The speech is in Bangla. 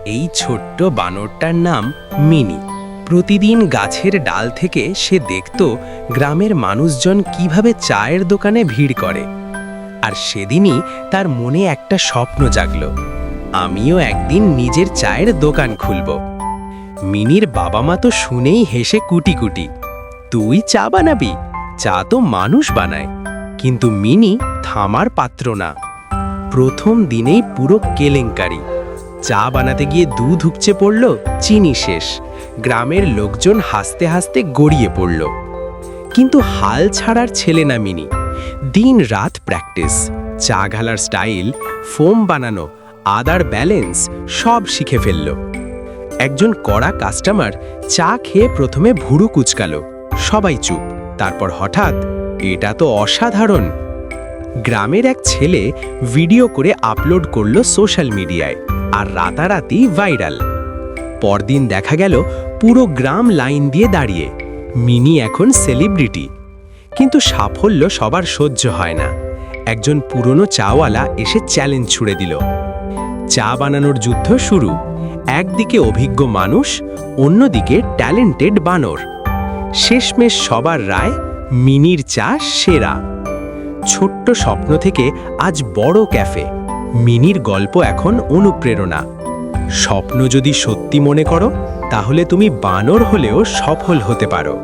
এই ছোট্ট বানরটার নাম মিনি। প্রতিদিন গাছের ডাল থেকে সে দেখত গ্রামের মানুষজন কিভাবে চায়ের দোকানে ভিড় করে। আর সেদিনই তার মনে একটা স্বপ্ন জাগল, আমিও একদিন নিজের চায়ের দোকান খুলব। মিনির বাবা মা তো শুনেই হেসে কুটি কুটি, তুই চা বানাবি? চা তো মানুষ বানায়। কিন্তু মিনি থামার পাত্র না। প্রথম দিনেই পুরো কেলেঙ্কারি। চা বানাতে গিয়ে দুধ উপচে পড়ল, চিনি শেষ। গ্রামের লোকজন হাসতে হাসতে গড়িয়ে পড়ল। কিন্তু হাল ছাড়ার ছেলে না মিনি। দিন রাত প্র্যাকটিস, চা ঘালার স্টাইল, ফোম বানানো, আদার ব্যালেন্স সব শিখে ফেলল। একজন কড়া কাস্টমার চা খেয়ে প্রথমে ভুরু কুচকালো, সবাই চুপ। তারপর হঠাৎ, এটা তো অসাধারণ। গ্রামের এক ছেলে ভিডিও করে আপলোড করলো সোশ্যাল মিডিয়ায়, আর রাতারাতি ভাইরাল। পরদিন দেখা গেল পুরো গ্রাম লাইন দিয়ে দাঁড়িয়ে। মিনি এখন সেলিব্রিটি। কিন্তু সাফল্য সবার সহ্য হয় না। একজন পুরনো চাওয়ালা এসে চ্যালেঞ্জ ছুড়ে দিল। চা বানানোর যুদ্ধ শুরু। একদিকে অভিজ্ঞ মানুষ, অন্যদিকে ট্যালেন্টেড বানর। শেষমেশ সবার রায়, মিনির চা সেরা। ছোট্ট স্বপ্ন থেকে আজ বড় ক্যাফে। মিনির গল্প এখন অনুপ্রেরণা। স্বপ্ন যদি সত্যি মনে করো, তাহলে তুমি বানর হলেও সফল হতে পারো।